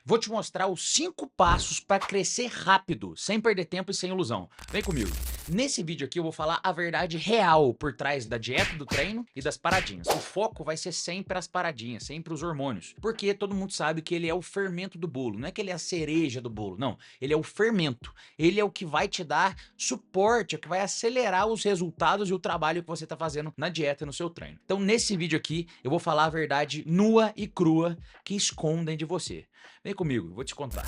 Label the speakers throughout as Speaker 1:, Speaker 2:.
Speaker 1: Vou te mostrar os 5 passos para crescer rápido, sem perder tempo e sem ilusão. Vem comigo. Nesse vídeo aqui eu vou falar a verdade real por trás da dieta, do treino e das paradinhas. O foco vai ser sempre as paradinhas, sempre os hormônios. Porque todo mundo sabe que ele é o fermento do bolo. Não é que ele é a cereja do bolo, não. Ele é o fermento. Ele é o que vai te dar suporte, é o que vai acelerar os resultados e o trabalho que você está fazendo na dieta e no seu treino. Então nesse vídeo aqui eu vou falar a verdade nua e crua que escondem de você. Vem comigo, eu vou te contar.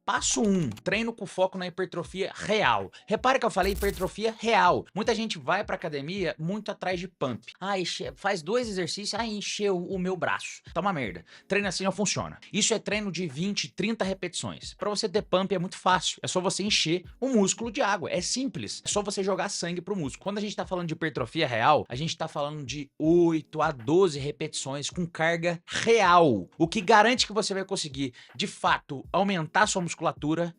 Speaker 1: Passo 1, treino com foco na hipertrofia real. Repara que eu falei hipertrofia real. Muita gente vai pra academia muito atrás de pump. Ah, faz 2 exercícios, encheu o meu braço. Tá uma merda. Treino assim não funciona. Isso é treino de 20, 30 repetições. Pra você ter pump é muito fácil. É só você encher o músculo de água. É simples. É só você jogar sangue pro músculo. Quando a gente tá falando de hipertrofia real, a gente tá falando de 8 a 12 repetições com carga real. O que garante que você vai conseguir, de fato, aumentar sua musculatura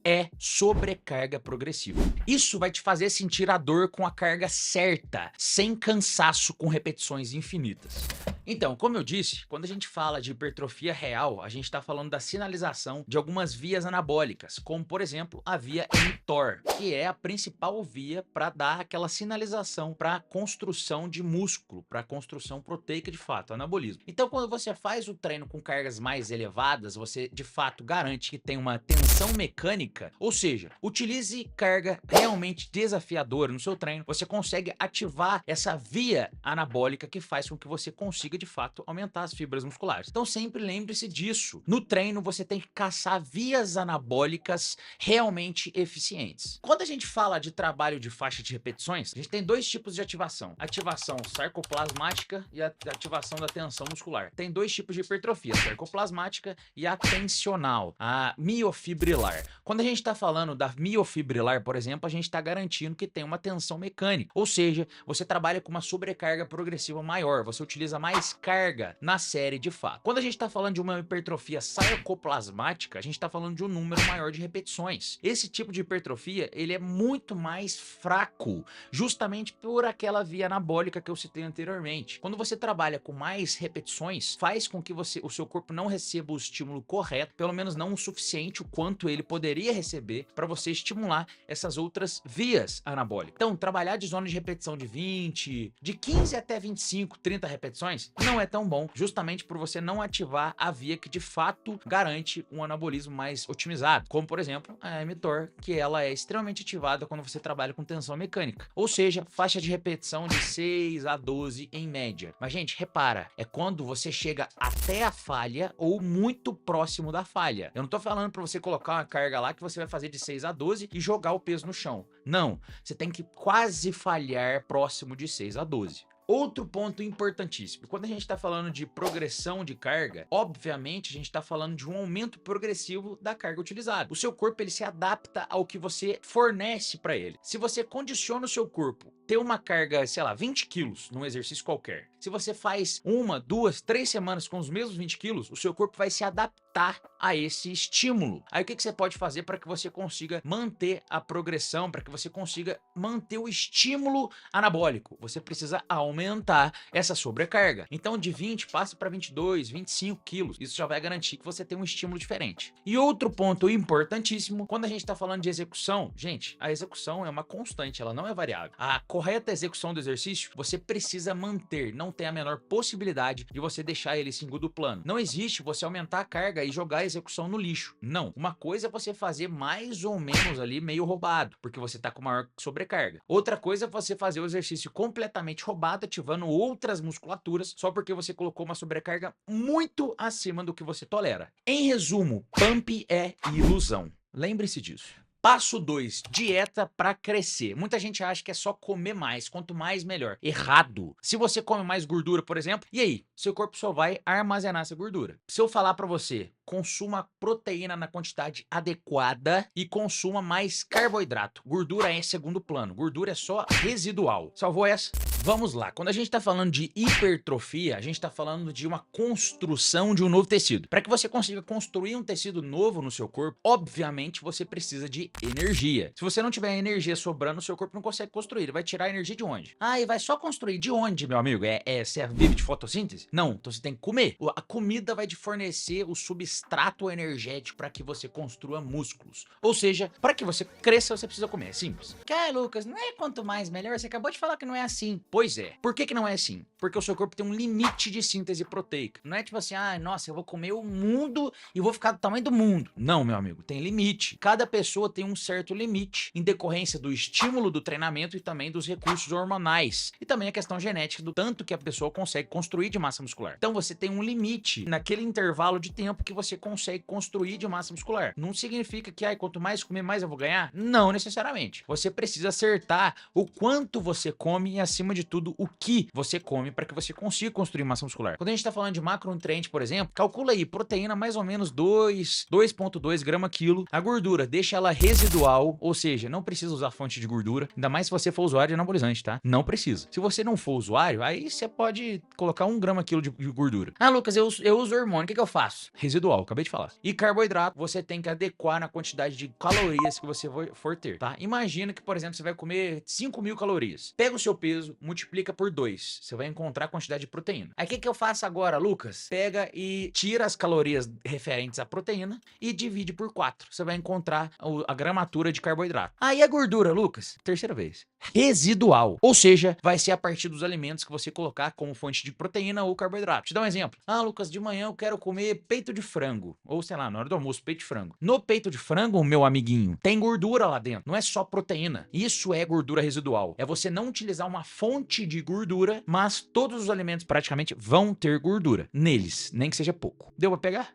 Speaker 1: é sobrecarga progressiva. Isso vai te fazer sentir a dor com a carga certa, sem cansaço, com repetições infinitas. Então, como eu disse, quando a gente fala de hipertrofia real, a gente está falando da sinalização de algumas vias anabólicas, como por exemplo a via mTOR, que é a principal via para dar aquela sinalização para a construção de músculo, para a construção proteica de fato, anabolismo. Então, quando você faz o treino com cargas mais elevadas, você de fato garante que tem uma tensão mecânica, ou seja, utilize carga realmente desafiadora no seu treino, você consegue ativar essa via anabólica que faz com que você consiga de fato aumentar as fibras musculares. Então sempre lembre-se disso. No treino você tem que caçar vias anabólicas realmente eficientes. Quando a gente fala de trabalho de faixa de repetições, a gente tem 2 tipos de ativação. Ativação sarcoplasmática e a ativação da tensão muscular. Tem 2 tipos de hipertrofia, a sarcoplasmática e a tensional, a miofibrilar. Quando a gente está falando da miofibrilar, por exemplo, a gente está garantindo que tem uma tensão mecânica, ou seja, você trabalha com uma sobrecarga progressiva maior, você utiliza mais carga na série de fato. Quando a gente está falando de uma hipertrofia sarcoplasmática, a gente está falando de um número maior de repetições. Esse tipo de hipertrofia, ele é muito mais fraco, justamente por aquela via anabólica que eu citei anteriormente. Quando você trabalha com mais repetições, faz com que o seu corpo não receba o estímulo correto, pelo menos não o suficiente o quanto ele poderia receber para você estimular essas outras vias anabólicas. Então, trabalhar de zona de repetição de 20, de 15 até 25, 30 repetições, não é tão bom, justamente por você não ativar a via que de fato garante um anabolismo mais otimizado, como por exemplo a mTOR, que ela é extremamente ativada quando você trabalha com tensão mecânica, ou seja, faixa de repetição de 6 a 12 em média. Mas gente, repara, é quando você chega até a falha ou muito próximo da falha. Eu não tô falando para você colocar uma carga lá que você vai fazer de 6 a 12 e jogar o peso no chão. Não, você tem que quase falhar próximo de 6 a 12. Outro ponto importantíssimo, quando a gente está falando de progressão de carga, obviamente a gente está falando de um aumento progressivo da carga utilizada. O seu corpo ele se adapta ao que você fornece para ele. Se você condiciona o seu corpo ter uma carga, sei lá, 20 quilos num exercício qualquer, se você faz 1, 2, 3 semanas com os mesmos 20 quilos, o seu corpo vai se adaptar a esse estímulo. Aí o que você pode fazer para que você consiga manter a progressão, para que você consiga manter o estímulo anabólico? Você precisa aumentar essa sobrecarga. Então de 20 passa para 22, 25 quilos. Isso já vai garantir que você tem um estímulo diferente. E outro ponto importantíssimo, quando a gente está falando de execução, gente, a execução é uma constante, ela não é variável. A correta execução do exercício, você precisa manter, não tem a menor possibilidade de você deixar ele em segundo plano. Não existe você aumentar a carga e jogar a execução no lixo. Não. Uma coisa é você fazer mais ou menos ali meio roubado, porque você está com maior sobrecarga. Outra coisa é você fazer o exercício completamente roubado, ativando outras musculaturas, só porque você colocou uma sobrecarga muito acima do que você tolera. Em resumo, pump é ilusão. Lembre-se disso. Passo 2, dieta para crescer. Muita gente acha que é só comer mais, quanto mais melhor. Errado. Se você come mais gordura, por exemplo, e aí? Seu corpo só vai armazenar essa gordura. Se eu falar para você, consuma proteína na quantidade adequada e consuma mais carboidrato. Gordura é segundo plano, gordura é só residual. Salvou essa? Vamos lá, quando a gente está falando de hipertrofia, a gente está falando de uma construção de um novo tecido. Para que você consiga construir um tecido novo no seu corpo, obviamente você precisa de energia. Se você não tiver energia sobrando, o seu corpo não consegue construir. Ele vai tirar a energia de onde? Ah, e vai só construir de onde, meu amigo? Você vive de fotossíntese? Não, então você tem que comer. A comida vai te fornecer o substrato energético para que você construa músculos. Ou seja, para que você cresça, você precisa comer. É simples. Lucas, não é quanto mais melhor? Você acabou de falar que não é assim. Pois é. Por que não é assim? Porque o seu corpo tem um limite de síntese proteica. Não é tipo assim, nossa, eu vou comer o mundo e vou ficar do tamanho do mundo. Não, meu amigo, tem limite. Cada pessoa tem um certo limite em decorrência do estímulo do treinamento e também dos recursos hormonais. E também a questão genética do tanto que a pessoa consegue construir de massa muscular. Então você tem um limite naquele intervalo de tempo que você consegue construir de massa muscular. Não significa que quanto mais comer, mais eu vou ganhar? Não necessariamente. Você precisa acertar o quanto você come e, acima de tudo, o que você come para que você consiga construir massa muscular. Quando a gente tá falando de macronutriente, por exemplo, calcula aí, proteína mais ou menos 2,2 grama quilo. A gordura, deixa ela residual, ou seja, não precisa usar fonte de gordura, ainda mais se você for usuário de anabolizante, tá? Não precisa. Se você não for usuário, aí você pode colocar 1 grama quilo de gordura. Lucas, eu uso hormônio, o que eu faço? Residual, acabei de falar. E carboidrato, você tem que adequar na quantidade de calorias que você for ter, tá? Imagina que, por exemplo, você vai comer 5.000 calorias. Pega o seu peso, multiplica por 2. Você vai encontrar a quantidade de proteína. Aí o que eu faço agora, Lucas? Pega e tira as calorias referentes à proteína e divide por 4. Você vai encontrar a gramatura de carboidrato. Aí a gordura, Lucas, terceira vez, residual. Ou seja, vai ser a partir dos alimentos que você colocar como fonte de proteína ou carboidrato. Te dá um exemplo. Lucas, de manhã eu quero comer peito de frango. Ou sei lá, na hora do almoço, peito de frango. No peito de frango, meu amiguinho, tem gordura lá dentro. Não é só proteína. Isso é gordura residual. É você não utilizar uma fonte de gordura, mas todos os alimentos praticamente vão ter gordura neles, nem que seja pouco. Deu pra pegar?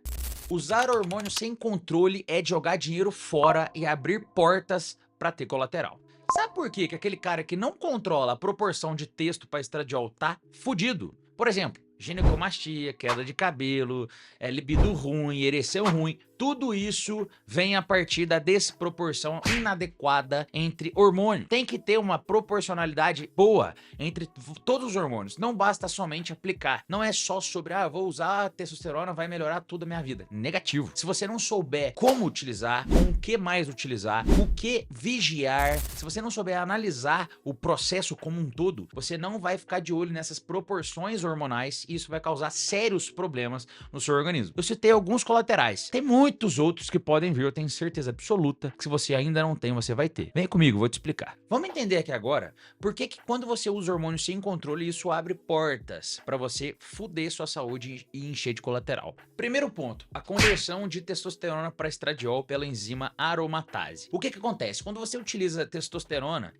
Speaker 1: Usar hormônio sem controle é jogar dinheiro fora e abrir portas para ter colateral. Sabe por quê que aquele cara que não controla a proporção de texto para estradiol tá fudido? Por exemplo, ginecomastia, queda de cabelo, libido ruim, ereção ruim, tudo isso vem a partir da desproporção inadequada entre hormônios. Tem que ter uma proporcionalidade boa entre todos os hormônios. Não basta somente aplicar. Não é só sobre, vou usar testosterona, vai melhorar tudo a minha vida. Negativo. Se você não souber como utilizar, com o que mais utilizar, o que vigiar, se você não souber analisar o processo como um todo, você não vai ficar de olho nessas proporções hormonais e isso vai causar sérios problemas no seu organismo. Eu citei alguns colaterais. Tem muitos outros que podem vir, eu tenho certeza absoluta que se você ainda não tem, você vai ter. Vem comigo, vou te explicar. Vamos entender aqui agora por que quando você usa hormônio sem controle, isso abre portas para você fuder sua saúde e encher de colateral. Primeiro ponto, a conversão de testosterona para estradiol pela enzima aromatase. O que acontece? Quando você utiliza testosterona,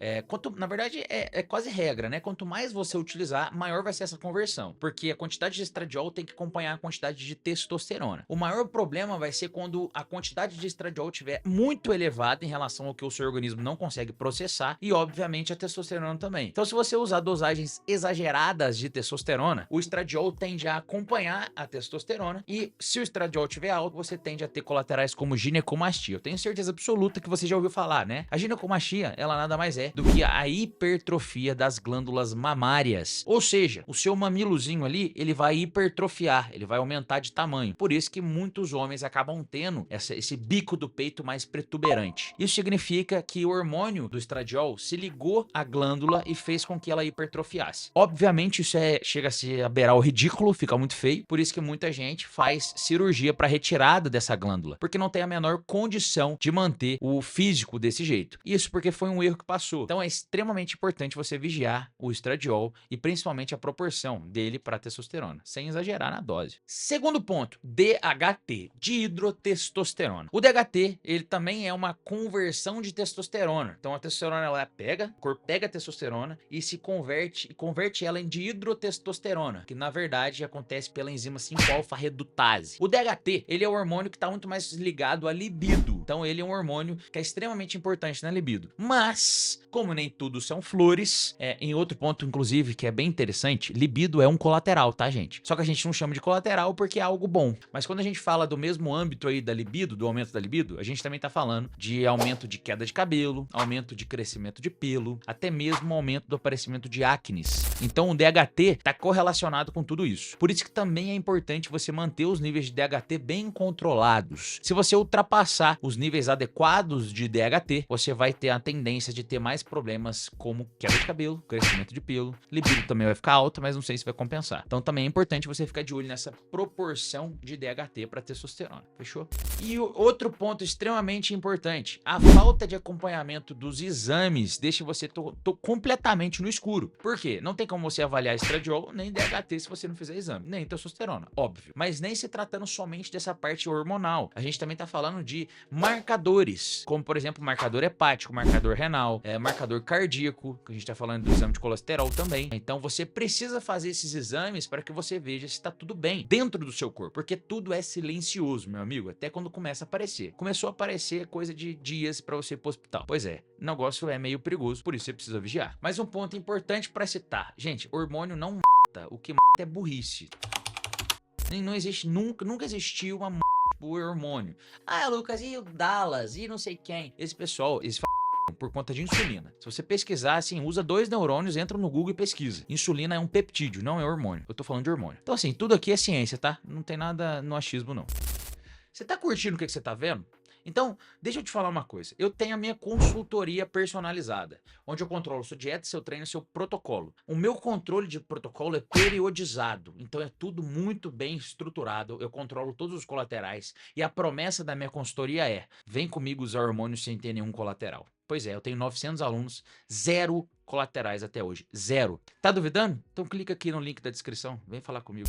Speaker 1: na verdade é quase regra, né? Quanto mais você utilizar, maior vai ser essa conversão, porque a quantidade de estradiol tem que acompanhar a quantidade de testosterona. O maior problema vai ser quando a quantidade de estradiol estiver muito elevada em relação ao que o seu organismo não consegue processar e, obviamente, a testosterona também. Então, se você usar dosagens exageradas de testosterona, o estradiol tende a acompanhar a testosterona e, se o estradiol estiver alto, você tende a ter colaterais como ginecomastia. Eu tenho certeza absoluta que você já ouviu falar, né? A ginecomastia, ela nada mais é do que a hipertrofia das glândulas mamárias. Ou seja, o seu mamilozinho ali, ele vai hipertrofiar, ele vai aumentar de tamanho. Por isso que muitos homens acabam tendo esse bico do peito mais protuberante. Isso significa que o hormônio do estradiol se ligou à glândula e fez com que ela hipertrofiasse. Obviamente isso chega a beirar o ridículo, fica muito feio, por isso que muita gente faz cirurgia para retirada dessa glândula, porque não tem a menor condição de manter o físico desse jeito. Isso porque foi um erro que passou. Então é extremamente importante você vigiar o estradiol e principalmente a proporção dele para testosterona, sem exagerar na dose. Segundo ponto, DHT, dihidrotestosterona. O DHT, ele também é uma conversão de testosterona. Então a testosterona, ela o corpo pega a testosterona e converte ela em dihidrotestosterona, que na verdade acontece pela enzima 5-alfa-redutase. O DHT, ele é o hormônio que está muito mais ligado à libido. Então ele é um hormônio que é extremamente importante na libido. Mas, como nem tudo são flores, em outro ponto, inclusive, que é bem interessante, libido é um colateral, tá, gente? Só que a gente não chama de colateral porque é algo bom. Mas quando a gente fala do mesmo âmbito aí da libido, do aumento da libido, a gente também tá falando de aumento de queda de cabelo, aumento de crescimento de pelo, até mesmo aumento do aparecimento de acnes. Então o DHT tá correlacionado com tudo isso. Por isso que também é importante você manter os níveis de DHT bem controlados. Se você ultrapassar os os níveis adequados de DHT, você vai ter a tendência de ter mais problemas como queda de cabelo, crescimento de pelo, libido também vai ficar alta, mas não sei se vai compensar. Então também é importante você ficar de olho nessa proporção de DHT para testosterona, fechou? E o outro ponto extremamente importante, a falta de acompanhamento dos exames deixa você completamente no escuro. Por quê? Não tem como você avaliar estradiol nem DHT se você não fizer exame, nem testosterona, óbvio. Mas nem se tratando somente dessa parte hormonal. A gente também tá falando de marcadores, como por exemplo marcador hepático, marcador renal, marcador cardíaco, que a gente tá falando do exame de colesterol também. Então você precisa fazer esses exames para que você veja se tá tudo bem dentro do seu corpo, porque tudo é silencioso, meu amigo, até quando começa a aparecer. Começou a aparecer coisa de dias para você ir pro hospital. Pois é, o negócio é meio perigoso, por isso você precisa vigiar. Mas um ponto importante para citar, gente, hormônio não mata, o que mata é burrice. Não existe, nunca existiu uma por hormônio. Ah, Lucas, e o Dallas, e não sei quem. Esse pessoal, por conta de insulina. Se você pesquisar, assim, usa 2 neurônios, entra no Google e pesquisa. Insulina é um peptídeo, não é hormônio. Eu tô falando de hormônio. Então assim, tudo aqui é ciência, tá? Não tem nada no achismo, não. Você tá curtindo o que você tá vendo? Então, deixa eu te falar uma coisa. Eu tenho a minha consultoria personalizada, onde eu controlo sua dieta, seu treino, seu protocolo. O meu controle de protocolo é periodizado, então é tudo muito bem estruturado. Eu controlo todos os colaterais e a promessa da minha consultoria é: vem comigo usar hormônios sem ter nenhum colateral. Pois é, eu tenho 900 alunos, 0 colaterais até hoje, 0. Tá duvidando? Então clica aqui no link da descrição, vem falar comigo.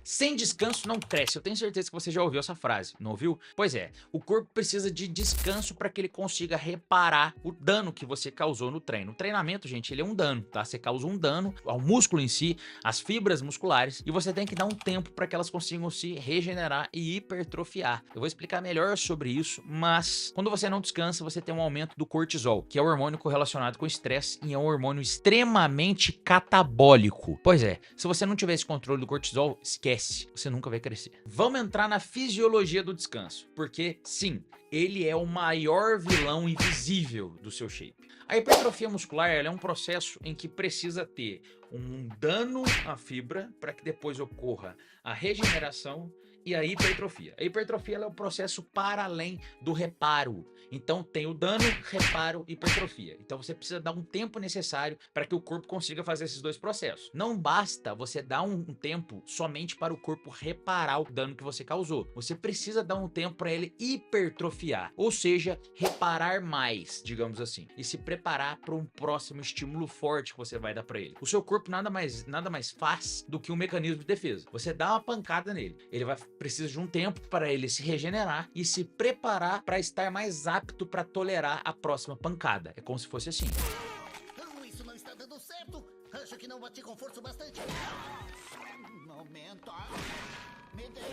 Speaker 1: Sem descanso não cresce. Eu tenho certeza que você já ouviu essa frase, não ouviu? Pois é, o corpo precisa de descanso para que ele consiga reparar o dano que você causou no treino. O treinamento, gente, ele é um dano, tá? Você causa um dano ao músculo em si, às fibras musculares, e você tem que dar um tempo para que elas consigam se regenerar e hipertrofiar. Eu vou explicar melhor sobre isso, mas quando você não descansa, você tem um aumento do cortisol, que é o hormônio correlacionado com o estresse e é um hormônio extremamente catabólico. Pois é, se você não tiver esse controle do cortisol, esquece. Você nunca vai crescer. Vamos entrar na fisiologia do descanso, porque sim, ele é o maior vilão invisível do seu shape. A hipertrofia muscular é um processo em que precisa ter um dano à fibra para que depois ocorra a regeneração e a hipertrofia. A hipertrofia é um processo para além do reparo. Então tem o dano, reparo e hipertrofia. Então você precisa dar um tempo necessário para que o corpo consiga fazer esses dois processos. Não basta você dar um tempo somente para o corpo reparar o dano que você causou. Você precisa dar um tempo para ele hipertrofiar, ou seja, reparar mais, digamos assim, e se preparar para um próximo estímulo forte que você vai dar para ele. O seu corpo nada mais faz do que um mecanismo de defesa. Você dá uma pancada nele, ele precisa de um tempo para ele se regenerar e se preparar para estar mais apto para tolerar a próxima pancada. É como se fosse assim.
Speaker 2: Isso não está dando certo. Acho que não bati com força bastante. Momento. Me deixa.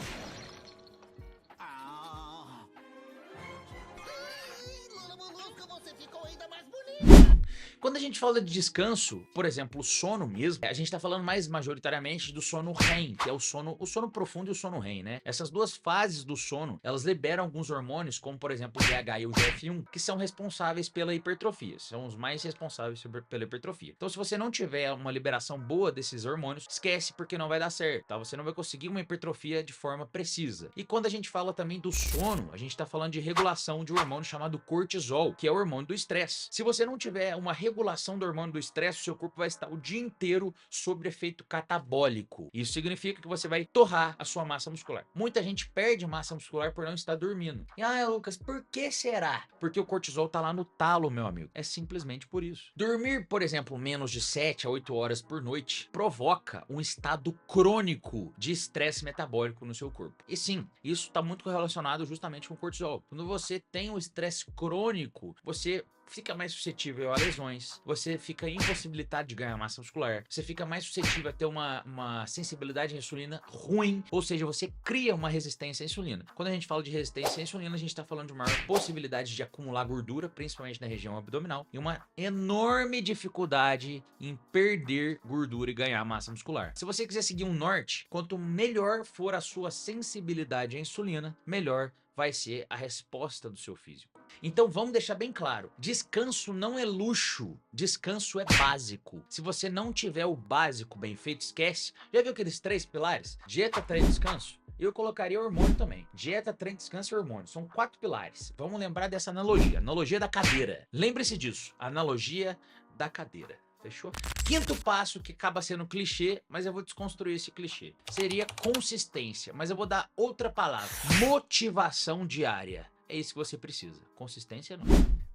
Speaker 2: Lula Molusco, você ficou ainda mais bonito.
Speaker 1: Quando a gente fala de descanso, por exemplo, o sono mesmo, a gente tá falando mais majoritariamente do sono REM, que é o sono profundo e o sono REM, né? Essas duas fases do sono, elas liberam alguns hormônios, como por exemplo o GH e o GF1, que são responsáveis pela hipertrofia, são os mais responsáveis pela hipertrofia. Então se você não tiver uma liberação boa desses hormônios, esquece, porque não vai dar certo, tá? Você não vai conseguir uma hipertrofia de forma precisa. E quando a gente fala também do sono, a gente tá falando de regulação de um hormônio chamado cortisol, que é o hormônio do estresse. Se você não tiver uma regulação do hormônio do estresse, o seu corpo vai estar o dia inteiro sob efeito catabólico. Isso significa que você vai torrar a sua massa muscular. Muita gente perde massa muscular por não estar dormindo. E Lucas, por que será? Porque o cortisol tá lá no talo, meu amigo. É simplesmente por isso. Dormir, por exemplo, menos de 7 a 8 horas por noite provoca um estado crônico de estresse metabólico no seu corpo. E sim, isso está muito correlacionado justamente com o cortisol. Quando você tem um estresse crônico, você fica mais suscetível a lesões, você fica impossibilitado de ganhar massa muscular, você fica mais suscetível a ter uma sensibilidade à insulina ruim, ou seja, você cria uma resistência à insulina. Quando a gente fala de resistência à insulina, a gente está falando de maior possibilidade de acumular gordura, principalmente na região abdominal, e uma enorme dificuldade em perder gordura e ganhar massa muscular. Se você quiser seguir um norte, quanto melhor for a sua sensibilidade à insulina, melhor vai ser a resposta do seu físico. Então vamos deixar bem claro, descanso não é luxo, descanso é básico. Se você não tiver o básico bem feito, esquece. Já viu aqueles 3 pilares? Dieta, treino e descanso? Eu colocaria hormônio também. Dieta, treino, descanso e hormônio. São 4 pilares. Vamos lembrar dessa analogia. Analogia da cadeira. Lembre-se disso. Analogia da cadeira. Fechou? Quinto passo, que acaba sendo clichê, mas eu vou desconstruir esse clichê. Seria consistência, mas eu vou dar outra palavra. Motivação diária. É isso que você precisa. Consistência não.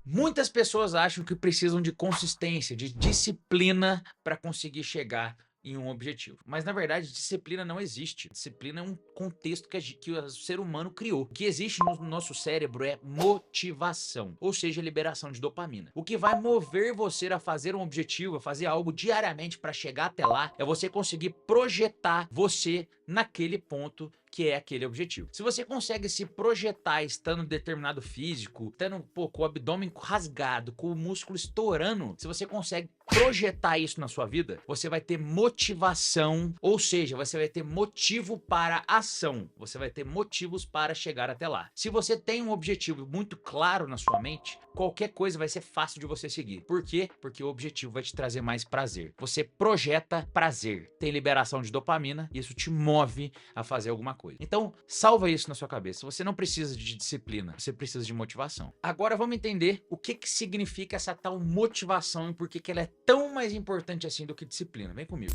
Speaker 1: Muitas pessoas acham que precisam de consistência, de disciplina para conseguir chegar em um objetivo. Mas na verdade, disciplina não existe. Disciplina é um contexto que o ser humano criou. O que existe no nosso cérebro é motivação, ou seja, liberação de dopamina. O que vai mover você a fazer um objetivo, a fazer algo diariamente para chegar até lá, é você conseguir projetar você naquele ponto que é aquele objetivo. Se você consegue se projetar estando em determinado físico, estando com o abdômen rasgado, com o músculo estourando, se você consegue projetar isso na sua vida, você vai ter motivação, ou seja, você vai ter motivo para ação, você vai ter motivos para chegar até lá. Se você tem um objetivo muito claro na sua mente, qualquer coisa vai ser fácil de você seguir. Por quê? Porque o objetivo vai te trazer mais prazer. Você projeta prazer, tem liberação de dopamina, e isso te move a fazer alguma coisa. Então, salva isso na sua cabeça. Você não precisa de disciplina, você precisa de motivação. Agora vamos entender o que significa essa tal motivação e por que ela é tão mais importante assim do que disciplina. Vem comigo.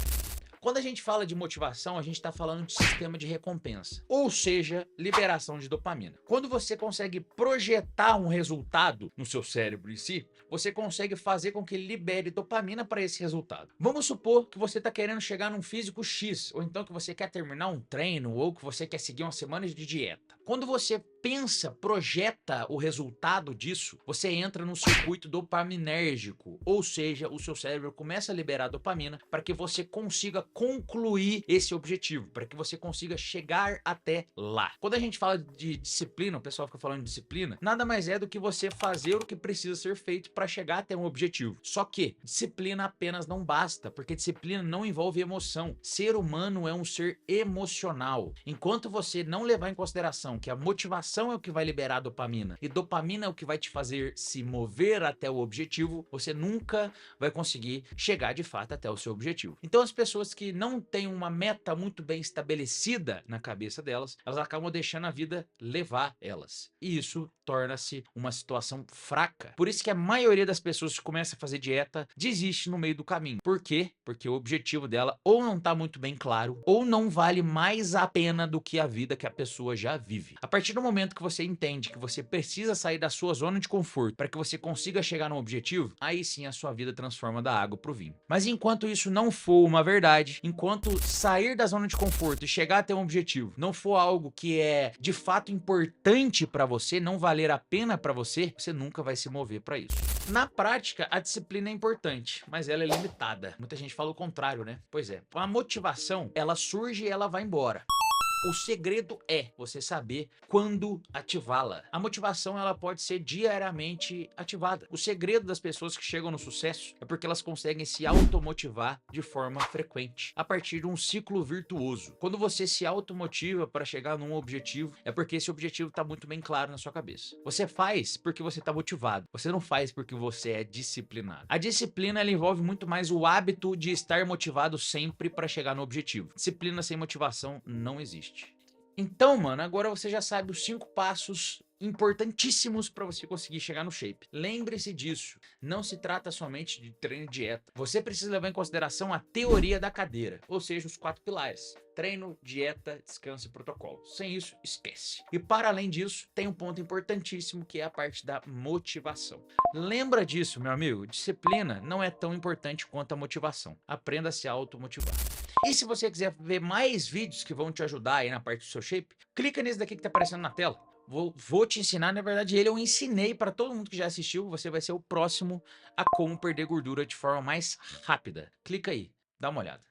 Speaker 1: Quando a gente fala de motivação, a gente está falando de sistema de recompensa, ou seja, liberação de dopamina. Quando você consegue projetar um resultado no seu cérebro em si, você consegue fazer com que ele libere dopamina para esse resultado. Vamos supor que você está querendo chegar num físico X, ou então que você quer terminar um treino, ou que você quer seguir uma semana de dieta. Quando você pensa, projeta o resultado disso, você entra num circuito dopaminérgico, ou seja, o seu cérebro começa a liberar dopamina para que você consiga concluir esse objetivo, para que você consiga chegar até lá. Quando a gente fala de disciplina, o pessoal fica falando de disciplina, nada mais é do que você fazer o que precisa ser feito para chegar até um objetivo. Só que disciplina apenas não basta, porque disciplina não envolve emoção. Ser humano é um ser emocional. Enquanto você não levar em consideração que a motivação é o que vai liberar a dopamina e dopamina é o que vai te fazer se mover até o objetivo, você nunca vai conseguir chegar de fato até o seu objetivo. Então as pessoas que não têm uma meta muito bem estabelecida na cabeça delas, elas acabam deixando a vida levar elas. E isso torna-se uma situação fraca. Por isso que a maioria das pessoas que começa a fazer dieta desiste no meio do caminho. Por quê? Porque o objetivo dela ou não está muito bem claro, ou não vale mais a pena do que a vida que a pessoa já vive. A partir do momento que você entende que você precisa sair da sua zona de conforto para que você consiga chegar no objetivo, aí sim a sua vida transforma da água pro vinho. Mas enquanto isso não for uma verdade, enquanto sair da zona de conforto e chegar até um objetivo não for algo que é de fato importante para você, não valer a pena para você, você nunca vai se mover para isso. Na prática, a disciplina é importante, mas ela é limitada. Muita gente fala o contrário, né? Pois é. A motivação, ela surge e ela vai embora. O segredo é você saber quando ativá-la. A motivação ela pode ser diariamente ativada. O segredo das pessoas que chegam no sucesso é porque elas conseguem se automotivar de forma frequente, a partir de um ciclo virtuoso. Quando você se automotiva para chegar num objetivo, é porque esse objetivo está muito bem claro na sua cabeça. Você faz porque você está motivado. Você não faz porque você é disciplinado. A disciplina ela envolve muito mais o hábito de estar motivado sempre para chegar no objetivo. Disciplina sem motivação não existe. Então, mano, agora você já sabe os 5 passos importantíssimos para você conseguir chegar no shape. Lembre-se disso, não se trata somente de treino e dieta. Você precisa levar em consideração a teoria da cadeira, ou seja, os 4 pilares: treino, dieta, descanso e protocolo. Sem isso, esquece. E para além disso, tem um ponto importantíssimo que é a parte da motivação. Lembra disso, meu amigo, disciplina não é tão importante quanto a motivação. Aprenda a se automotivar. E se você quiser ver mais vídeos que vão te ajudar aí na parte do seu shape, clica nesse daqui que tá aparecendo na tela. Vou te ensinar, na verdade ele eu ensinei para todo mundo que já assistiu, você vai ser o próximo a como perder gordura de forma mais rápida. Clica aí, dá uma olhada.